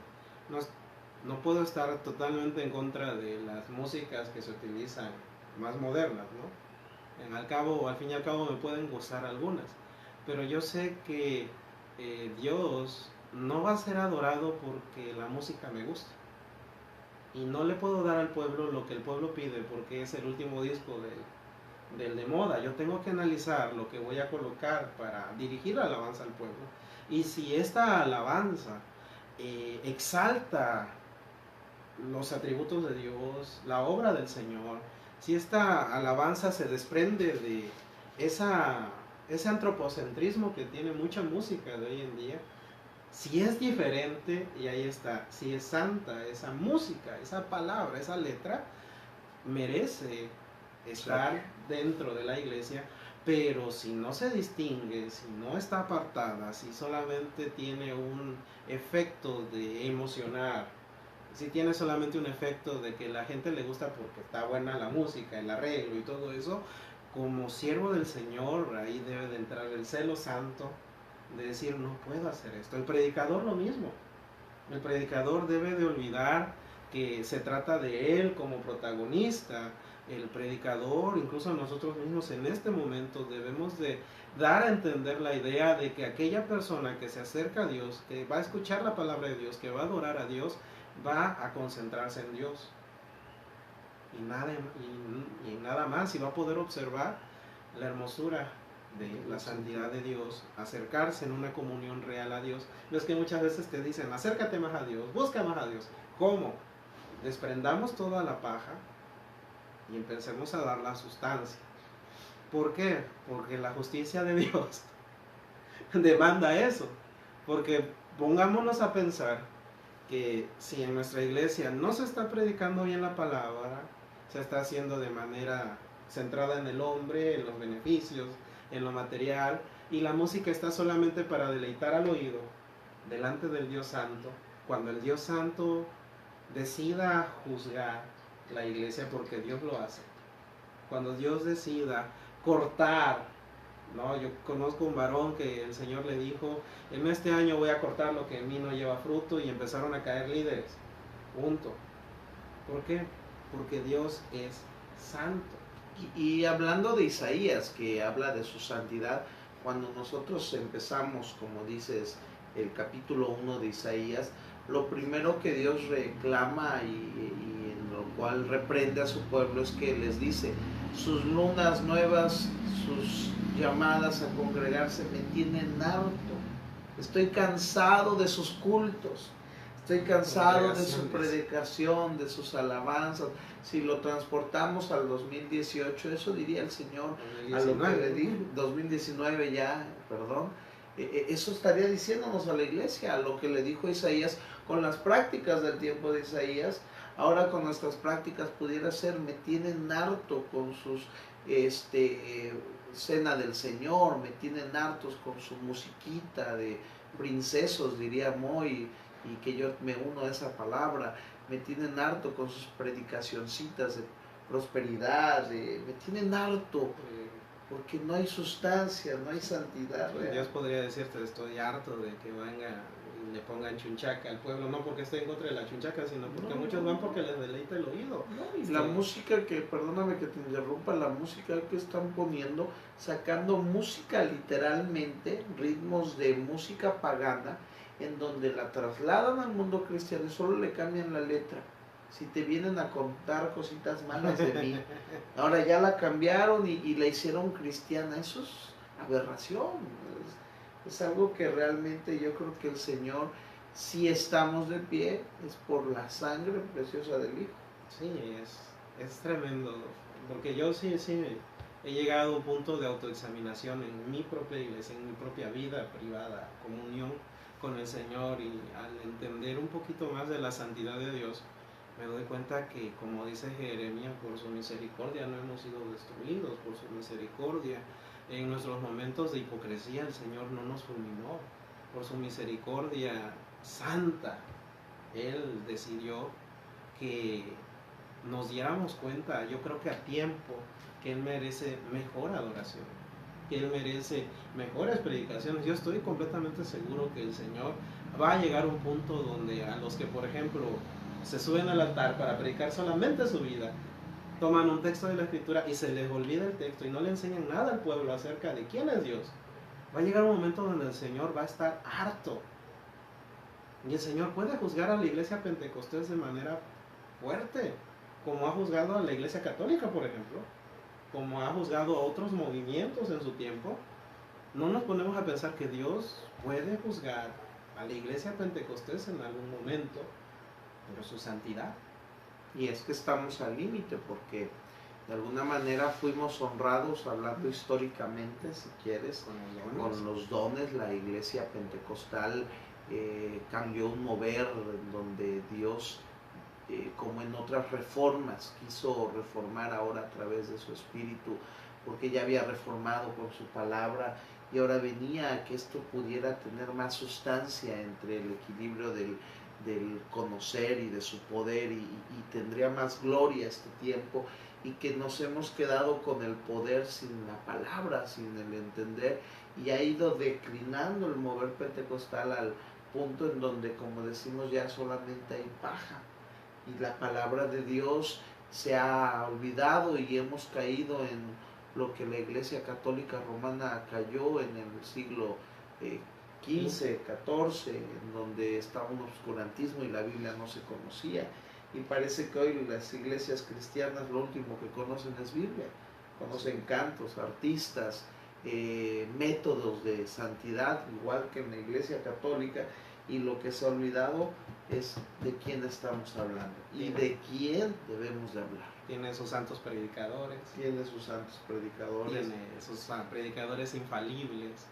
No puedo estar totalmente en contra de las músicas que se utilizan más modernas, ¿no? Al fin y al cabo me pueden gustar algunas, pero yo sé que Dios no va a ser adorado porque la música me gusta. Y no le puedo dar al pueblo lo que el pueblo pide porque es el último disco del de moda. Yo tengo que analizar lo que voy a colocar para dirigir la alabanza al pueblo. Y si esta alabanza exalta los atributos de Dios, la obra del Señor, si esta alabanza se desprende de ese antropocentrismo que tiene mucha música de hoy en día, si es diferente, y ahí está, si es santa, esa música, esa palabra, esa letra, merece estar dentro de la iglesia, pero si no se distingue, si no está apartada, si solamente tiene un efecto de emocionar, si tiene solamente un efecto de que la gente le gusta porque está buena la música, el arreglo y todo eso, como siervo del Señor, ahí debe de entrar el celo santo, de decir, no puedo hacer esto. El predicador lo mismo. El predicador debe de olvidar que se trata de él como protagonista. El predicador, incluso nosotros mismos en este momento, debemos de dar a entender la idea de que aquella persona que se acerca a Dios, que va a escuchar la palabra de Dios, que va a adorar a Dios, va a concentrarse en Dios. Y nada más, y va a poder observar la hermosura de la santidad de Dios, acercarse en una comunión real a Dios. No es que muchas veces te dicen, acércate más a Dios, busca más a Dios. ¿Cómo? Desprendamos toda la paja y empecemos a dar la sustancia. ¿Por qué? Porque la justicia de Dios demanda eso. Porque pongámonos a pensar que si en nuestra iglesia no se está predicando bien la palabra, se está haciendo de manera centrada en el hombre, en los beneficios, en lo material, y la música está solamente para deleitar al oído delante del Dios Santo, cuando el Dios Santo decida juzgar la iglesia, porque Dios lo hace, cuando Dios decida cortar, ¿no? Yo conozco un varón que el Señor le dijo, en este año voy a cortar lo que en mí no lleva fruto, y empezaron a caer líderes, punto. ¿Por qué? Porque Dios es santo. Y hablando de Isaías, que habla de su santidad, cuando nosotros empezamos, como dices, el capítulo 1 de Isaías, lo primero que Dios reclama y en lo cual reprende a su pueblo es que les dice, sus lunas nuevas, sus llamadas a congregarse me tienen harto, estoy cansado de sus cultos, estoy cansado de su predicación, de sus alabanzas. Si lo transportamos al 2018, eso diría el Señor, a lo que le dije, 2019 ya, perdón, eso estaría diciéndonos a la iglesia, a lo que le dijo Isaías con las prácticas del tiempo de Isaías. Ahora con nuestras prácticas pudiera ser, me tienen harto con sus cena del Señor, me tienen hartos con su musiquita de princesos, diría Moy, y que yo me uno a esa palabra, me tienen harto con sus predicacioncitas de prosperidad, me tienen harto, porque no hay sustancia, no hay santidad real. Dios podría decirte, estoy harto de que venga y le pongan chunchaca al pueblo, no porque esté en contra de la chunchaca, sino porque muchos van porque les deleita el oído. No, y la música que, perdóname que te interrumpa, la música que están poniendo, sacando música literalmente, ritmos de música pagana, en donde la trasladan al mundo cristiano y solo le cambian la letra. Si te vienen a contar cositas malas de mí, ahora ya la cambiaron y la hicieron cristiana. Eso es aberración. Es algo que realmente yo creo que el Señor, si estamos de pie, es por la sangre preciosa del Hijo. Sí, es tremendo, porque yo sí he llegado a un punto de autoexaminación en mi propia iglesia, en mi propia vida privada, comunión con el Señor, y al entender un poquito más de la santidad de Dios, me doy cuenta que, como dice Jeremías, por su misericordia no hemos sido destruidos, por su misericordia. En nuestros momentos de hipocresía el Señor no nos fulminó, por su misericordia santa, Él decidió que nos diéramos cuenta, yo creo que a tiempo, que Él merece mejor adoración, que Él merece mejores predicaciones. Yo estoy completamente seguro que el Señor va a llegar a un punto donde a los que, por ejemplo, se suben al altar para predicar solamente su vida, toman un texto de la Escritura y se les olvida el texto y no le enseñan nada al pueblo acerca de quién es Dios, va a llegar un momento donde el Señor va a estar harto. Y el Señor puede juzgar a la iglesia pentecostés de manera fuerte, como ha juzgado a la iglesia católica, por ejemplo, como ha juzgado a otros movimientos en su tiempo. No nos ponemos a pensar que Dios puede juzgar a la iglesia pentecostés en algún momento, pero su santidad. Y es que estamos al límite porque de alguna manera fuimos honrados, hablando históricamente, si quieres, con los dones. La iglesia pentecostal cambió un mover en donde Dios, como en otras reformas, quiso reformar ahora a través de su espíritu, porque ya había reformado con su palabra y ahora venía a que esto pudiera tener más sustancia entre el equilibrio del conocer y de su poder, y tendría más gloria este tiempo, y que nos hemos quedado con el poder sin la palabra, sin el entender, y ha ido declinando el mover pentecostal al punto en donde, como decimos, ya solamente hay paja y la palabra de Dios se ha olvidado, y hemos caído en lo que la Iglesia Católica Romana cayó en el siglo XV, XIV, en donde estaba un obscurantismo y la Biblia no se conocía. Y parece que hoy las iglesias cristianas lo último que conocen es Biblia. Conocen cantos, artistas, métodos de santidad, igual que en la Iglesia Católica, y lo que se ha olvidado es de quién estamos hablando y de quién debemos de hablar. Tiene sus santos predicadores. Tiene sus santos predicadores. Tiene sus predicadores infalibles.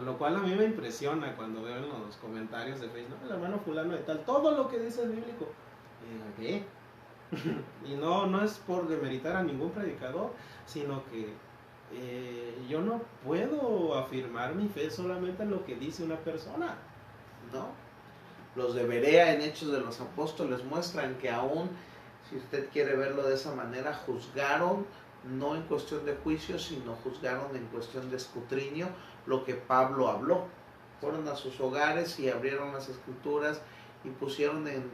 Lo cual a mí me impresiona cuando veo en los comentarios de Facebook, el hermano fulano de tal, todo lo que dice es bíblico. ¿Qué? Y no es por demeritar a ningún predicador, sino que yo no puedo afirmar mi fe solamente en lo que dice una persona. ¿No? Los de Berea en Hechos de los Apóstoles muestran que aún, si usted quiere verlo de esa manera, juzgaron no en cuestión de juicio, sino juzgaron en cuestión de escrutinio lo que Pablo habló. Fueron a sus hogares y abrieron las escrituras y pusieron en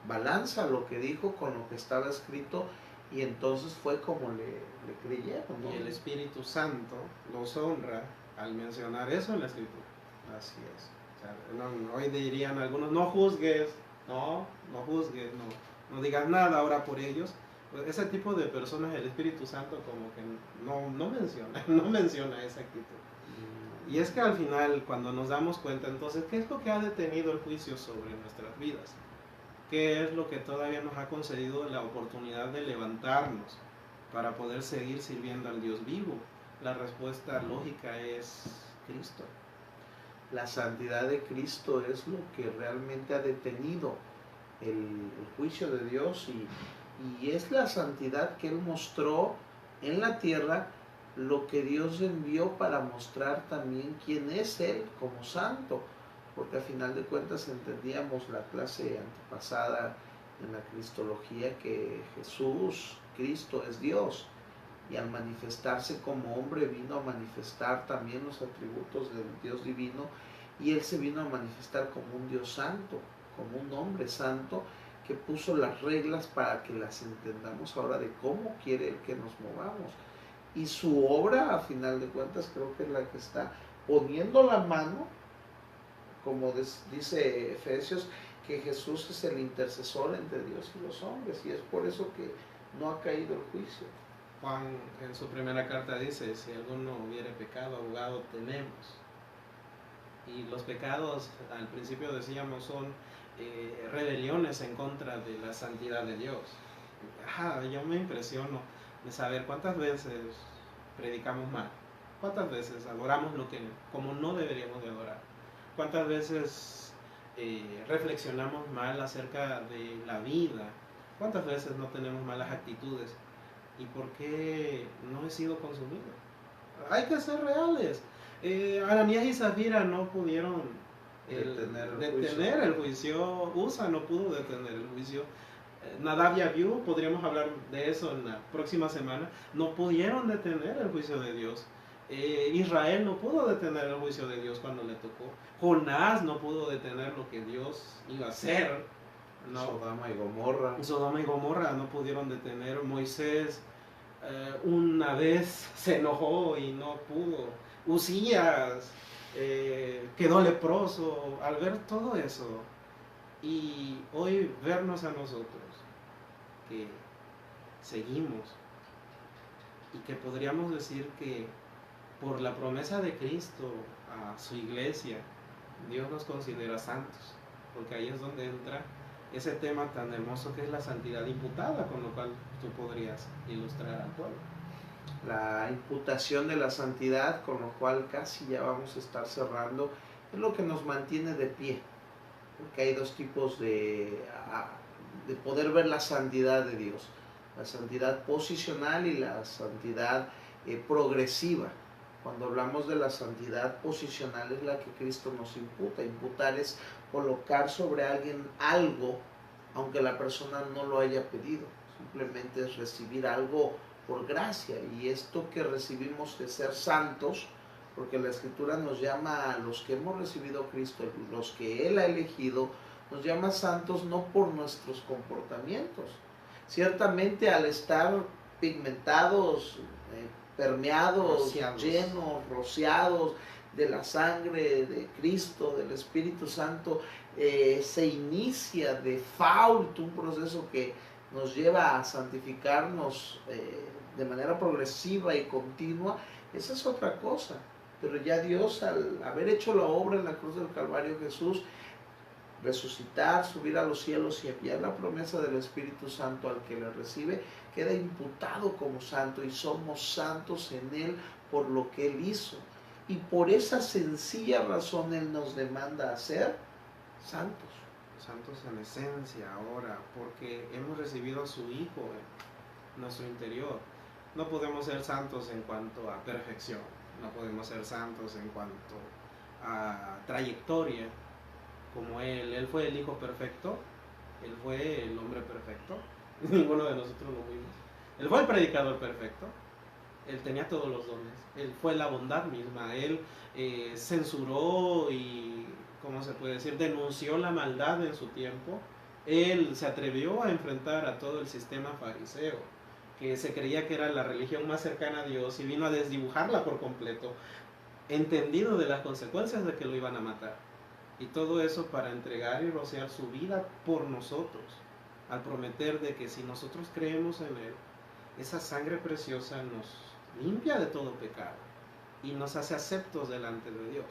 balanza lo que dijo con lo que estaba escrito, y entonces fue como le creyeron, ¿no? Y el Espíritu Santo los honra al mencionar eso en la escritura. Así es. O sea, hoy dirían algunos, no juzgues, no juzgues, no digas nada ahora por ellos. Pues ese tipo de personas el Espíritu Santo como que no menciona esa actitud. Y es que al final, cuando nos damos cuenta, entonces, ¿qué es lo que ha detenido el juicio sobre nuestras vidas? ¿Qué es lo que todavía nos ha concedido la oportunidad de levantarnos para poder seguir sirviendo al Dios vivo? La respuesta lógica es Cristo. La santidad de Cristo es lo que realmente ha detenido el juicio de Dios, y es la santidad que Él mostró en la tierra, lo que Dios envió para mostrar también quién es Él como santo, porque al final de cuentas entendíamos la clase antepasada en la cristología que Cristo es Dios, y al manifestarse como hombre vino a manifestar también los atributos del Dios divino, y Él se vino a manifestar como un Dios santo, como un hombre santo, que puso las reglas para que las entendamos ahora de cómo quiere Él que nos movamos. Y su obra, a final de cuentas, creo que es la que está poniendo la mano, como dice Efesios, que Jesús es el intercesor entre Dios y los hombres, y es por eso que no ha caído el juicio. Juan en su primera carta dice, si alguno hubiere pecado, abogado tenemos. Y los pecados, al principio decíamos, son rebeliones en contra de la santidad de Dios. Yo me impresiono de saber cuántas veces predicamos mal, cuántas veces adoramos lo que como no deberíamos de adorar, cuántas veces reflexionamos mal acerca de la vida, cuántas veces no tenemos malas actitudes. ¿Y por qué no he sido consumido? Hay que ser reales. Ananías y Zafira no pudieron detener el juicio. Usa no pudo detener el juicio. Nadab y Abiú, podríamos hablar de eso en la próxima semana, no pudieron detener el juicio de Dios. Israel no pudo detener el juicio de Dios cuando le tocó. Jonás no pudo detener lo que Dios iba a hacer. No. Sodoma y Gomorra no pudieron detener. Moisés una vez se enojó y no pudo Usías quedó leproso, al ver todo eso, y hoy vernos a nosotros, que seguimos, y que podríamos decir que por la promesa de Cristo a su iglesia, Dios nos considera santos, porque ahí es donde entra ese tema tan hermoso que es la santidad imputada, con lo cual tú podrías ilustrar al pueblo. La imputación de la santidad, con lo cual casi ya vamos a estar cerrando, es lo que nos mantiene de pie, porque hay dos tipos de poder ver la santidad de Dios, la santidad posicional y la santidad progresiva. Cuando hablamos de la santidad posicional es la que Cristo nos imputa. Imputar es colocar sobre alguien algo, aunque la persona no lo haya pedido. Simplemente es recibir algo por gracia. Y esto que recibimos de ser santos, porque la Escritura nos llama a los que hemos recibido a Cristo, los que Él ha elegido, nos llama santos no por nuestros comportamientos. Ciertamente al estar pigmentados, permeados, llenos, rociados de la sangre de Cristo, del Espíritu Santo, se inicia de fault un proceso que nos lleva a santificarnos de manera progresiva y continua. Esa es otra cosa, pero ya Dios, al haber hecho la obra en la cruz del Calvario, Jesús, resucitar, subir a los cielos y enviar la promesa del Espíritu Santo al que le recibe, queda imputado como santo, y somos santos en Él por lo que Él hizo. Y por esa sencilla razón Él nos demanda a ser santos. Santos en esencia ahora, porque hemos recibido a su Hijo en nuestro interior. No podemos ser santos en cuanto a perfección, no podemos ser santos en cuanto a trayectoria, como Él fue el Hijo perfecto, Él fue el hombre perfecto, ninguno de nosotros lo vimos. Él fue el predicador perfecto, Él tenía todos los dones, Él fue la bondad misma, Él censuró y, ¿cómo se puede decir?, denunció la maldad en su tiempo. Él se atrevió a enfrentar a todo el sistema fariseo, que se creía que era la religión más cercana a Dios, y vino a desdibujarla por completo, entendido de las consecuencias de que lo iban a matar. Y todo eso para entregar y rociar su vida por nosotros, al prometer de que si nosotros creemos en Él, esa sangre preciosa nos limpia de todo pecado y nos hace aceptos delante de Dios.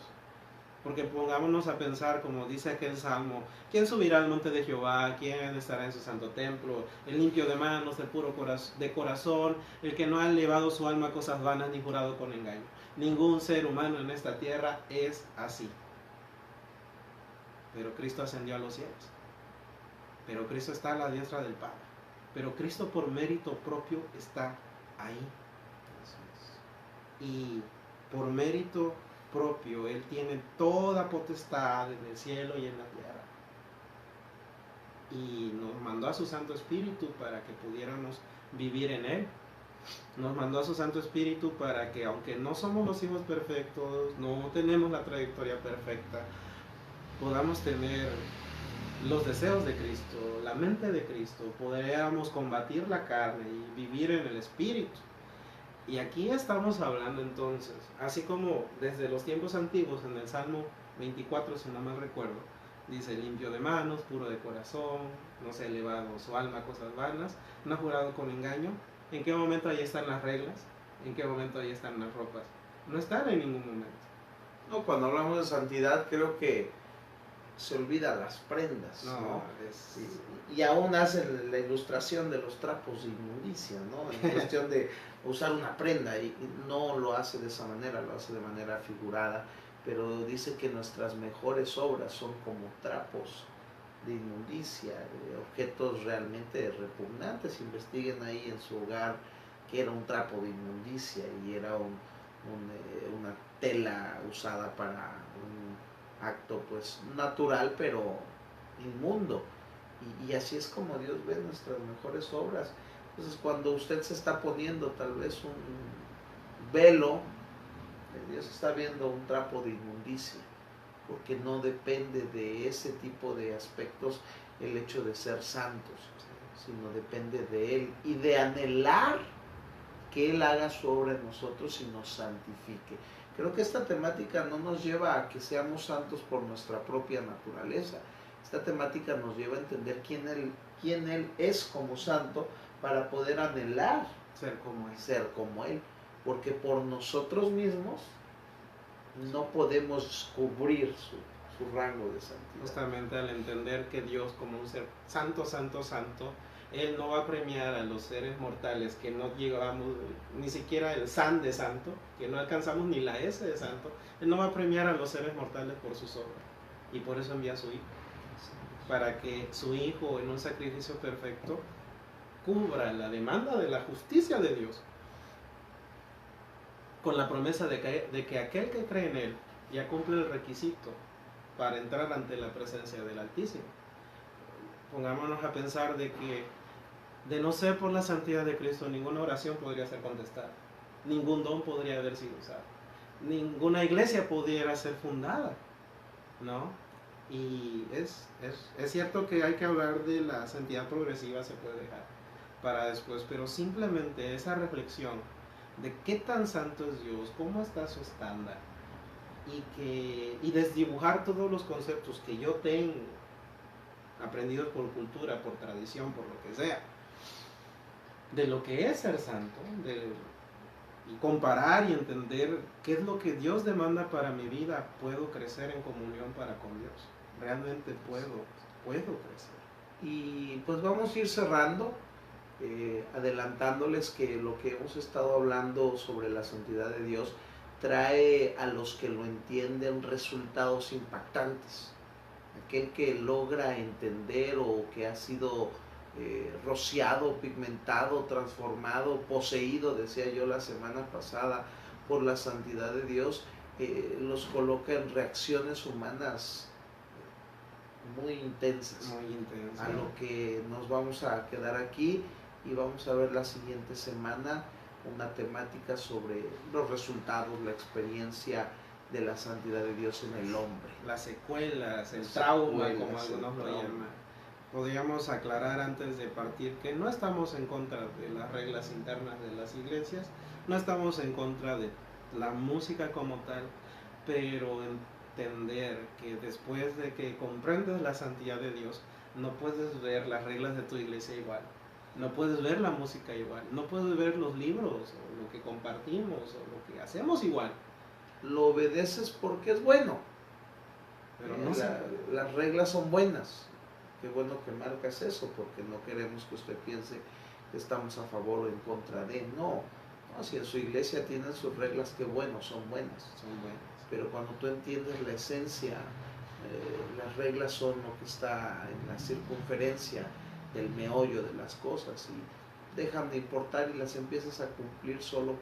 Porque pongámonos a pensar, como dice aquel salmo, ¿quién subirá al monte de Jehová? ¿Quién estará en su santo templo? El limpio de manos, el puro de corazón, el que no ha elevado su alma a cosas vanas ni jurado con engaño. Ningún ser humano en esta tierra es así. Pero Cristo ascendió a los cielos. Pero Cristo está a la diestra del Padre. Pero Cristo por mérito propio está ahí. Y por mérito propio Él tiene toda potestad en el cielo y en la tierra. Y nos mandó a su Santo Espíritu para que pudiéramos vivir en Él. Nos mandó a su Santo Espíritu para que, aunque no somos los hijos perfectos, no tenemos la trayectoria perfecta, podamos tener los deseos de Cristo, la mente de Cristo, podamos combatir la carne y vivir en el Espíritu. Y aquí estamos hablando entonces, así como desde los tiempos antiguos, en el Salmo 24, si no mal recuerdo, dice: limpio de manos, puro de corazón, no se ha elevado su alma a cosas vanas, no ha jurado con engaño. ¿En qué momento ahí están las reglas? ¿En qué momento ahí están las ropas? No están en ningún momento. No, cuando hablamos de santidad creo que se olvida las prendas, ¿no? Y aún hacen la ilustración de los trapos de inmundicia, ¿no? En cuestión de usar una prenda, y no lo hace de esa manera, lo hace de manera figurada, pero dice que nuestras mejores obras son como trapos de inmundicia, de objetos realmente repugnantes. Investiguen ahí en su hogar que era un trapo de inmundicia, y era una tela usada para un acto pues natural pero inmundo, y así es como Dios ve nuestras mejores obras. Entonces, cuando usted se está poniendo tal vez un velo, Dios está viendo un trapo de inmundicia, porque no depende de ese tipo de aspectos el hecho de ser santos, sino depende de Él y de anhelar que Él haga su obra en nosotros y nos santifique. Creo que esta temática no nos lleva a que seamos santos por nuestra propia naturaleza. Esta temática nos lleva a entender quién Él es como santo para poder anhelar ser como Él. Porque por nosotros mismos no podemos cubrir su rango de santidad. Justamente al entender que Dios como un ser santo, santo, santo, Él no va a premiar a los seres mortales que no llegamos ni siquiera el san de santo, que no alcanzamos ni la S de santo. Él no va a premiar a los seres mortales por sus obras. Y por eso envía a su Hijo. Para que su Hijo en un sacrificio perfecto cubra la demanda de la justicia de Dios. Con la promesa de que aquel que cree en Él ya cumple el requisito para entrar ante la presencia del Altísimo. Pongámonos a pensar de que de no ser por la santidad de Cristo, ninguna oración podría ser contestada, ningún don podría haber sido usado, ninguna iglesia pudiera ser fundada, ¿no? Y es cierto que hay que hablar de la santidad progresiva, se puede dejar para después, pero simplemente esa reflexión de qué tan santo es Dios, cómo está su estándar, y desdibujar todos los conceptos que yo tengo aprendidos por cultura, por tradición, por lo que sea, de lo que es ser santo, y comparar y entender qué es lo que Dios demanda para mi vida. Puedo crecer en comunión para con Dios, realmente puedo crecer. Y pues vamos a ir cerrando, adelantándoles que lo que hemos estado hablando sobre la santidad de Dios trae a los que lo entienden resultados impactantes. Aquel que logra entender o que ha sido rociado, pigmentado, transformado, poseído, decía yo la semana pasada, por la santidad de Dios, los coloca en reacciones humanas muy intensas, a lo que nos vamos a quedar aquí y vamos a ver la siguiente semana una temática sobre los resultados, la experiencia de la santidad de Dios en el hombre. Las secuelas, el trauma, como algunos lo llaman. Podríamos aclarar antes de partir que no estamos en contra de las reglas internas de las iglesias, no estamos en contra de la música como tal, pero entender que después de que comprendes la santidad de Dios, no puedes ver las reglas de tu iglesia igual, no puedes ver la música igual, no puedes ver los libros o lo que compartimos o lo que hacemos igual. Lo obedeces porque es bueno, pero no las reglas son buenas. Qué bueno que marcas eso, porque no queremos que usted piense que estamos a favor o en contra de. No, si en su iglesia tienen sus reglas, qué bueno, son buenas. Pero cuando tú entiendes la esencia, las reglas son lo que está en la circunferencia del meollo de las cosas y dejan de importar y las empiezas a cumplir solo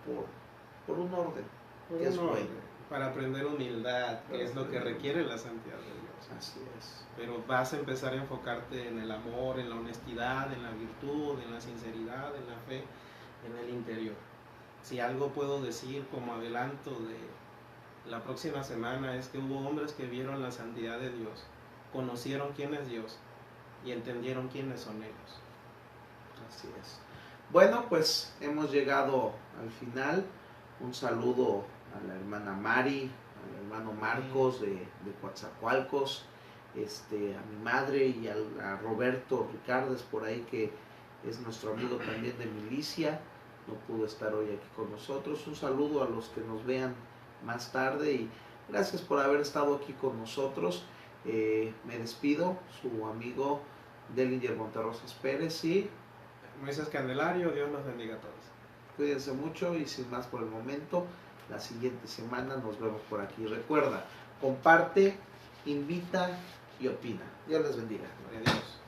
por un orden, que es bueno. Para aprender humildad, que es lo que requiere la santidad de Dios. Así es. Pero vas a empezar a enfocarte en el amor, en la honestidad, en la virtud, en la sinceridad, en la fe, en el interior. Si algo puedo decir como adelanto de la próxima semana es que hubo hombres que vieron la santidad de Dios, conocieron quién es Dios y entendieron quiénes son ellos. Así es. Bueno, pues hemos llegado al final. Un saludo a la hermana Mari, al hermano Marcos de Coatzacoalcos, a mi madre y a Roberto Ricardes por ahí, que es nuestro amigo también de milicia, no pudo estar hoy aquí con nosotros. Un saludo a los que nos vean más tarde y gracias por haber estado aquí con nosotros. Me despido, su amigo Delinger Monterrosas Pérez y Moisés Candelario. Dios los bendiga a todos. Cuídense mucho y sin más por el momento, la siguiente semana nos vemos por aquí. Recuerda, comparte, invita y opina. Dios les bendiga. Gloria a Dios.